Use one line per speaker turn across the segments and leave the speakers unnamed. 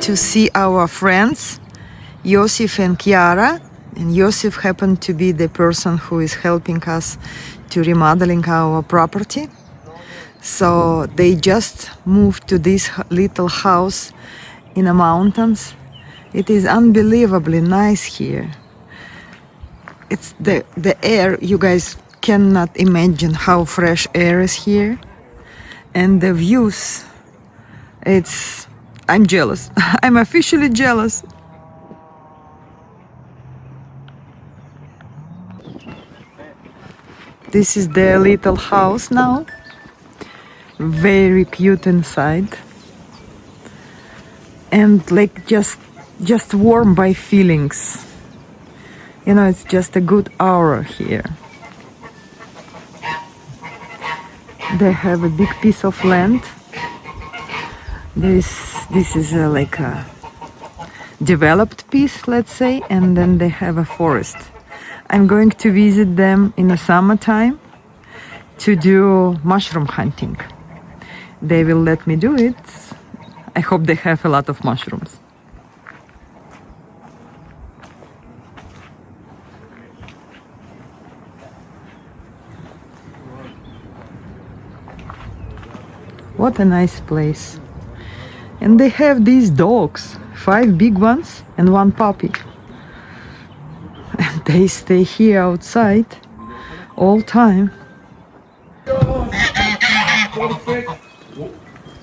to see our friends, Josif and Chiara. And Josif happened to be the person who is helping us to remodeling our property. So they just moved to this little house in the mountains. It is unbelievably nice here. It's the air, you guys cannot imagine how fresh air is here. And the views, I'm jealous. I'm officially jealous. This is their little house now. Very cute inside. And like just warm by feelings. You know, it's just a good aura here. They have a big piece of land. This is like a developed piece, let's say, and then they have a forest. I'm going to visit them in the summertime to do mushroom hunting. They will let me do it. I hope they have a lot of mushrooms. What a nice place. And they have these dogs, 5 big ones and 1 puppy. And they stay here outside all time.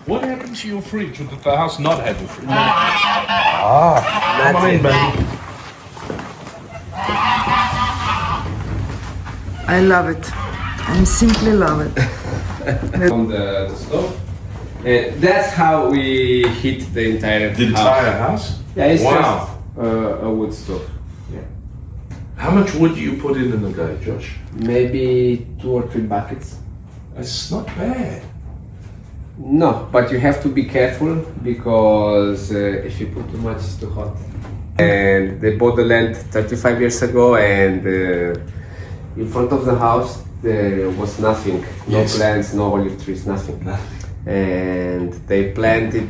What happened to your fridge? Or did the house not have a fridge?
Come on, baby.
I love it. I simply love it.
On the stove. That's how we heat the entire
house?
Yeah, it's
Wow.
just a wood stove. Yeah.
How much wood do you put in a day, Josh?
Maybe 2 or 3 buckets.
It's not bad.
No, but you have to be careful because if you put too much, it's too hot. And they bought the land 35 years ago, and in front of the house there was nothing. No
Yes.
plants, no olive trees, nothing. And they planted.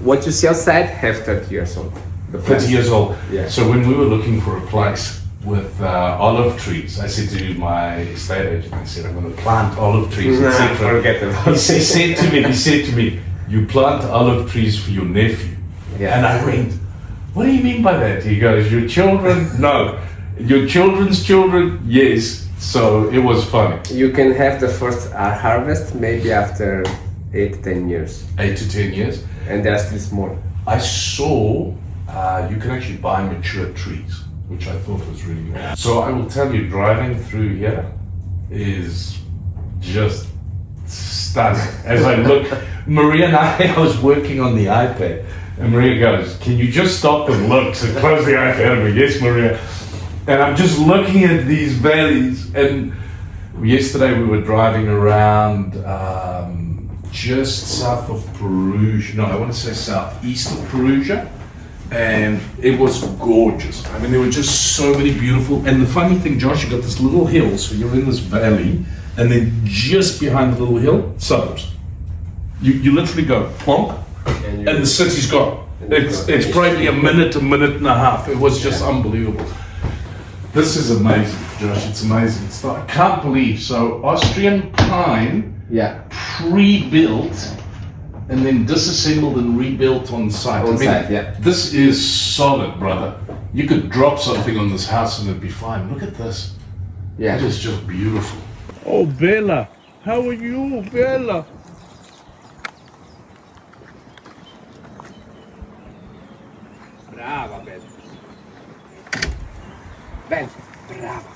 What you see outside have 30 years old. The
30 years old.
Yeah.
So when we were looking for a place with olive trees, I said to my estate agent, I said, I'm going to plant olive trees,
Nah,
etc.
forget about
He
it.
said to me, you plant olive trees for your nephew.
Yeah.
And I went, what do you mean by that? He goes, your children? No. Your children's children? Yes. So it was funny.
You can have the first harvest maybe after 8-10 years,
8 to 10 years.
and they're still small.
I saw you can actually buy mature trees, which I thought was really good. So I will tell you, driving through here is just stunning. As I look, Maria and I was working on the iPad, and Maria goes, can you just stop and look? So close the iPad. I go, yes, Maria. And I'm just looking at these valleys, and yesterday we were driving around just south of Perugia. No, I want to say southeast of Perugia. And it was gorgeous. I mean, there were just so many beautiful. And the funny thing, Josh, you got this little hill, so you're in this valley, and then just behind the little hill, suburbs. You literally go plonk, and the city's gone. It's probably a minute and a half. It was just unbelievable. This is amazing, Josh. It's amazing. I can't believe. So Austrian pine,
Yeah.
pre-built, and then disassembled and rebuilt on site.
On site, yeah.
This is solid, brother. You could drop something on this house and it'd be fine. Look at this.
Yeah.
It is just beautiful.
Oh, Bella, how are you, Bella?
Brava, Ben. Ben, brava.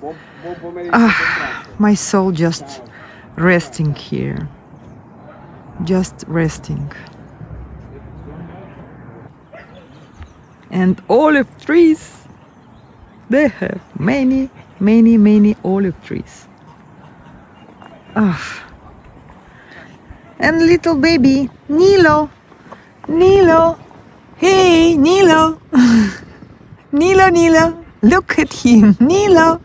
Buon pomeriggio.
My soul just resting here. Just resting. And olive trees. They have many olive trees. And little baby, Nilo. Nilo. Hey, Nilo. Nilo. Look at him, Nilo.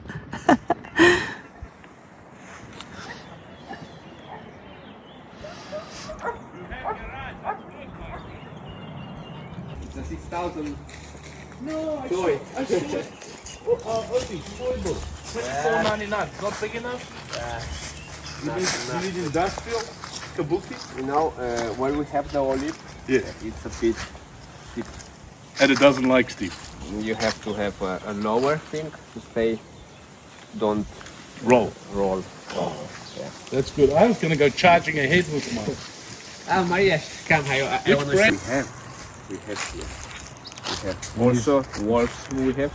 The 6,000
No, I
toy.
I saw it. Ozzy, toy book. $24.99. Not big enough? You need industrial? Kabuki?
You know, when we have the olive,
Yeah.
it's a bit steep.
And it doesn't like steep.
You have to have a lower thing to stay, don't
Roll.
roll.
That's good. I was going to go charging ahead with mine.
Ah, Maria, come. I
Which
want to
brand?
see. We have here. We have also wolves. We have.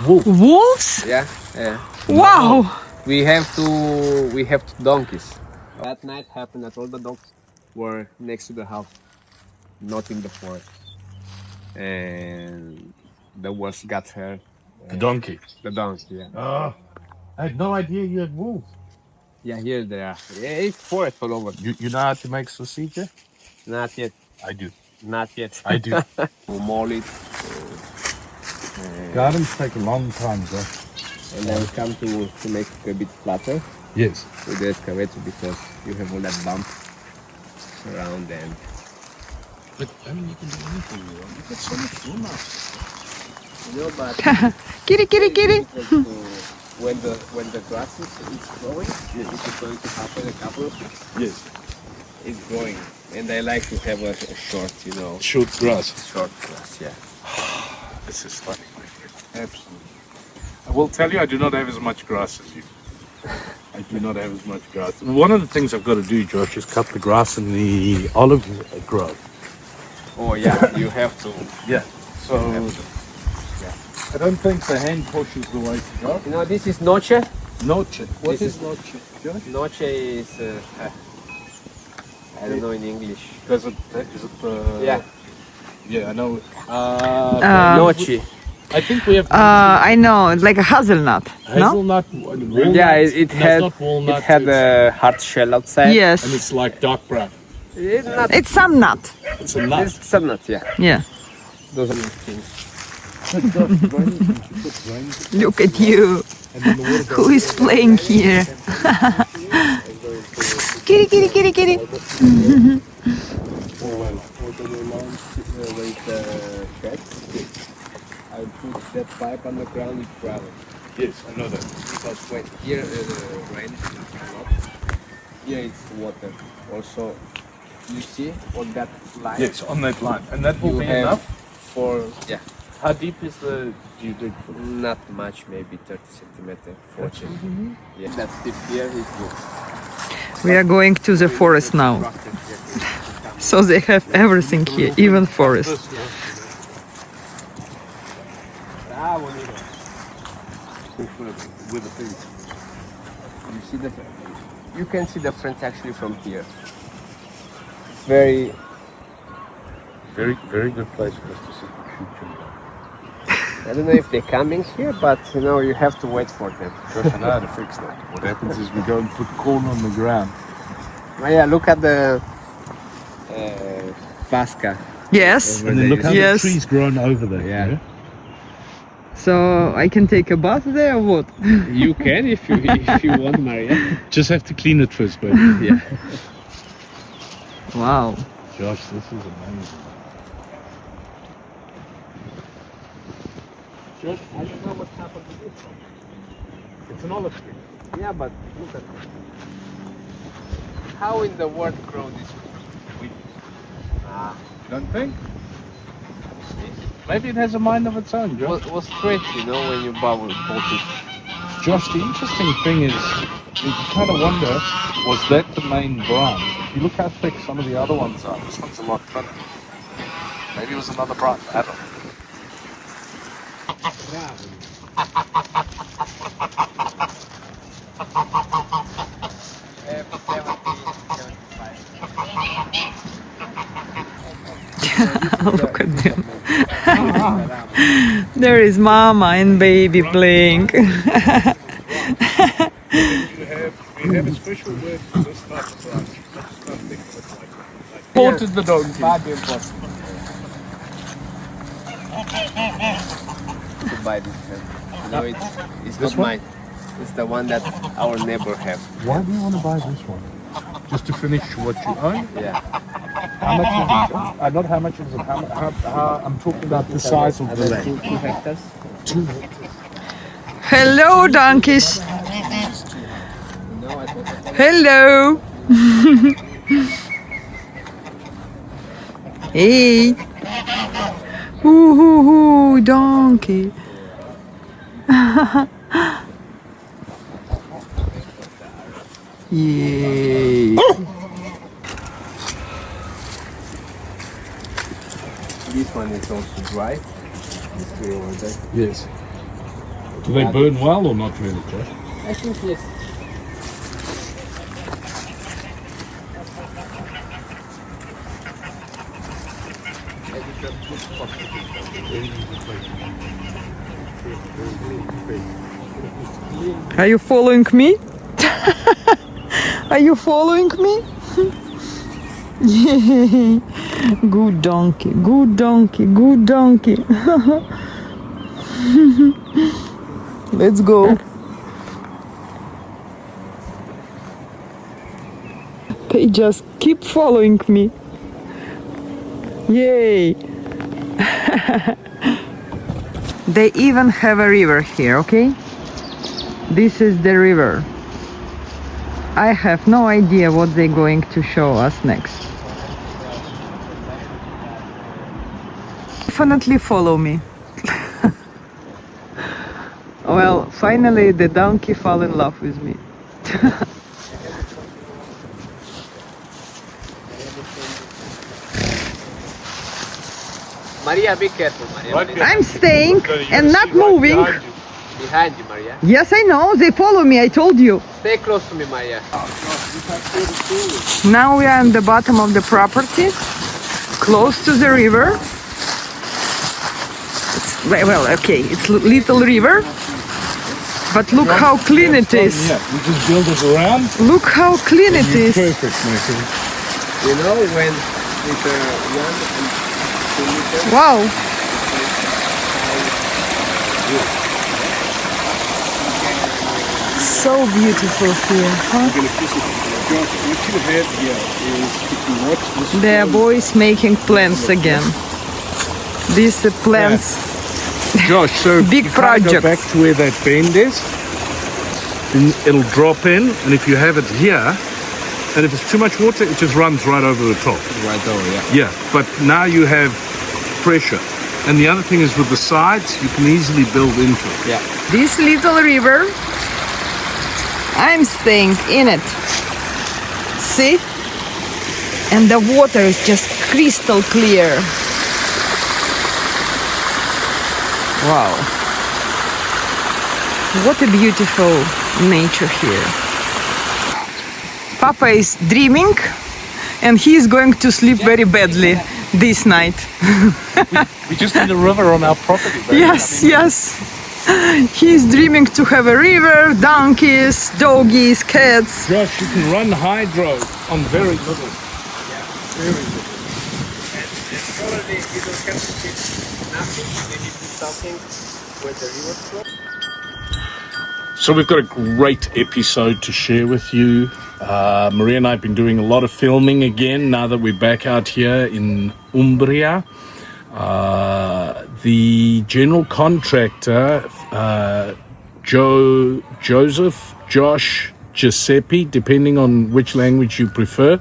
Wolves?
Yeah. Yeah.
Wow!
We have two donkeys. That night happened that all the dogs were next to the house, not in the forest. And the wolves got her.
The donkey.
The donkey, yeah.
Oh, I had no idea you had wolves.
Yeah, here they are. Yeah, it's forest all over.
You know how to make sausage?
Not yet.
I do.
Not yet.
I do.
We'll mold it.
Gardens take a long time, though.
And then we come to make it a bit flatter
Yes.
with the excavator because you have all that bump around and
But I mean, you can do anything you want. You've got so much room out.
you know, but
Kitty, kitty, kitty!
when the grass is growing, this is going to happen a couple of weeks.
Yes.
It's growing, and I like to have a short, you know,
Short grass.
short grass. Yeah.
This is funny, my friend. Absolutely. I will tell you, I do not have as much grass as you. I do not have as much grass. One of the things I've got to do, Josh, is cut the grass in the olive grove.
Oh yeah, you have to.
Yeah. So, I don't think the hand push is the way to go.
You know, this is noche.
Noche. What
This
is
is-
noche, Josh?
Noche is I don't know in English.
Does it, is it the...
Yeah.
Yeah, I know.
Noche.
I think we have
I know, like a hazelnut, no?
hazelnut, walnut.
Yeah, it
No,
had
it's not walnut,
it had a hard shell outside.
Yes.
and it's like dark brown.
It's not.
It's some nut.
It's a nut.
It's some nut, yeah.
Yeah.
Those are the things.
Look at you. Who is playing here? Kitty, kitty, kitty, kitty.
I put that pipe on the ground with gravel.
Yes, I know that.
Because when here rain a lot, here it's water. Also, you see on that line.
Yes, on that line, and that will
You
be
have
enough.
for yeah,
How deep is the? Do you dig?
not much, maybe 30 centimeter, 40. Yeah, that tip here is good.
We are going to the forest now. So they have everything here, even forest.
Ah, bonito.
With the thing.
You see the, you can see the French actually from here. Very.
Very, very good place for us to sit and shoot children.
I don't know if they're coming here, but you know you have to wait for them.
Josh, I know how to fix that. What happens is we go and put corn on the ground.
Oh, yeah, look at the Pasca.
Yes.
And then look how
Yes.
trees grown over there.
Yeah.
So I can take a bath there or what?
You can if you want, Maria.
Just have to clean it first, baby.
Yeah.
Wow.
Josh, this is amazing.
Josh, I don't know what happened to this one.
It's an olive tree.
Yeah, but look at it. How in the world grow this one? Ah,
Don't think? Maybe it has a mind of its own, Josh.
was straight, you know, when you bought it.
Josh, the interesting thing is, you kind of wonder, was that the main branch? If you look how thick some of the other ones are, this one's a lot thinner. Maybe it was another branch. I don't know.
Look at them. There is mama and baby playing.
We have a special word for this type of branch. Let's not think of it like Ported the donkey.
To buy this one. You know, it's
This
not
one?
mine. It's the one that our neighbor have.
Why do you want to buy this one? Just to finish what you own?
Yeah.
How much is it? Not how much is it. I'm talking about the size of the land.
2 hectares.
2
Hello, donkeys.
No, I thought
Hello. Hey. Hoo hoo hoo, donkey. Yay.
this one is also dry. This tree over there.
Yes. Do they burn well or not really, Josh?
I think yes.
Are you following me? Are you following me? Yay. Good donkey, good donkey, good donkey. Let's go. They just keep following me. Yay. They even have a river here, okay? This is the river. I have no idea what they're going to show us next. Definitely follow me. Well, finally the donkey fell in love with me.
Maria, be careful, Maria.
I'm staying and not moving.
Behind you, Maria.
Yes, I know. They follow me. I told you.
Stay close to me, Maria.
Now we are on the bottom of the property, close to the river. Well, okay, it's a little river, but look how clean it is.
Yeah, we just build it around.
Look how clean it is.
Perfect, my friend.
You know when with 1 and 2 meters.
Wow. So beautiful here, huh? There are boys making plants again. These plants.
Josh, so
Big
you can't go
project.
back to where that bend is, then it'll drop in, and if you have it here, and if it's too much water, it just runs right over the top.
Right over, yeah.
Yeah, but now you have pressure. And the other thing is with the sides, you can easily build into it.
Yeah.
This little river, I'm staying in it. See? And the water is just crystal clear. Wow. What a beautiful nature here. Papa is dreaming and he is going to sleep very badly this night.
We just need a river on our property, baby.
Yes, yes. He's dreaming to have a river, donkeys, doggies, cats.
Josh, you can run hydro on very little.
Probably you don't have to fix nothing. Maybe do something where the river flows.
So we've got a great episode to share with you. Maria and I have been doing a lot of filming again now that we're back out here in Umbria. The general contractor, Josh, Giuseppe, depending on which language you prefer,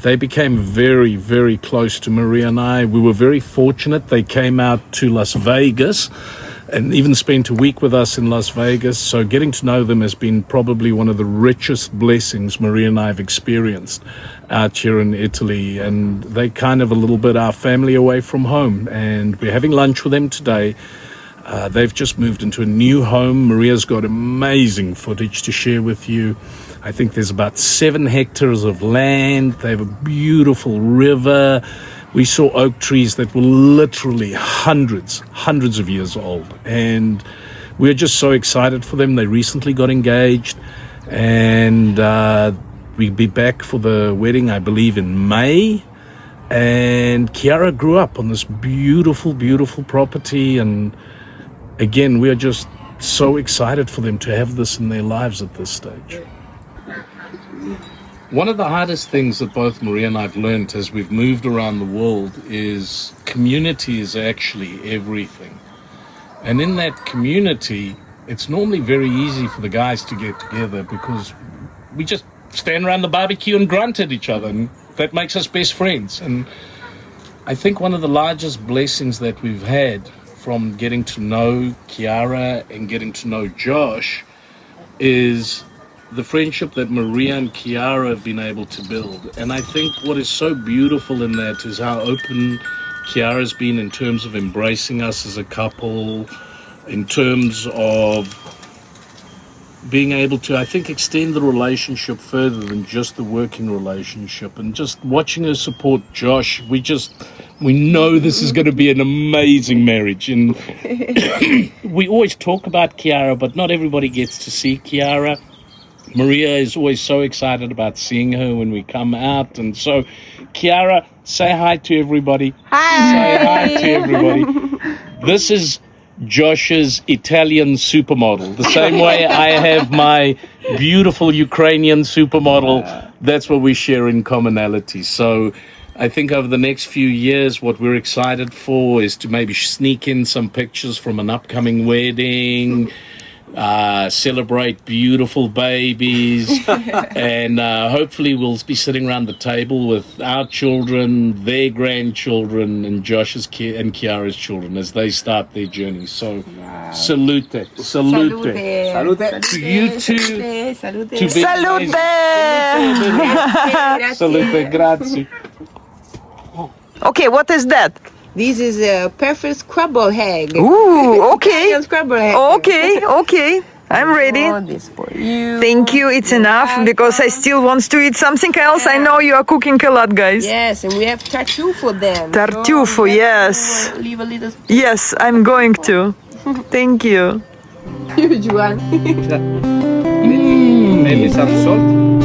they became very, very close to Maria and I. We were very fortunate. They came out to Las Vegas and even spent a week with us in Las Vegas. So getting to know them has been probably one of the richest blessings Maria and I have experienced out here in Italy. And they kind of a little bit our family away from home. And we're having lunch with them today. They've just moved into a new home. Maria's got amazing footage to share with you. I think there's about 7 hectares of land. They have a beautiful river. We saw oak trees that were literally hundreds of years old. And we're just so excited for them. They recently got engaged. And we'll be back for the wedding, I believe, in May. And Chiara grew up on this beautiful, beautiful property. And again, we are just so excited for them to have this in their lives at this stage. One of the hardest things that both Maria and I've learned as we've moved around the world is community is actually everything. And in that community, it's normally very easy for the guys to get together because we just stand around the barbecue and grunt at each other, and that makes us best friends. And I think one of the largest blessings that we've had from getting to know Chiara and getting to know Josh is the friendship that Maria and Chiara have been able to build. And I think what is so beautiful in that is how open Chiara's been in terms of embracing us as a couple, in terms of being able to, I think, extend the relationship further than just the working relationship. And just watching her support Josh, we know this is going to be an amazing marriage. And we always talk about Chiara, but not everybody gets to see Chiara. Maria is always so excited about seeing her when we come out. And so, Chiara, say hi to everybody. Hi. Say hi to everybody. This is Josh's Italian supermodel. The same way I have my beautiful Ukrainian supermodel, that's what we share in commonality. So I think over the next few years, what we're excited for is to maybe sneak in some pictures from an upcoming wedding, celebrate beautiful babies, and hopefully we'll be sitting around the table with our children, their grandchildren, and Josh's and Chiara's children as they start their journey. So, salute, salute,
Salute.
to you two.
Salute.
To be
Salute!
Salute, grazie.
Okay, what is that?
This is a perfect scrabble egg.
Ooh, okay.
Italian scrabble egg.
Okay. I'm ready.
Oh, this for you.
Thank you. It's enough because I still want to eat something else. I know you are cooking a lot, guys.
Yes, and we have tartuffe for them.
Tartuffe, yes.
Leave a little
Yes, I'm going to. Thank you.
huge one.
Maybe some salt.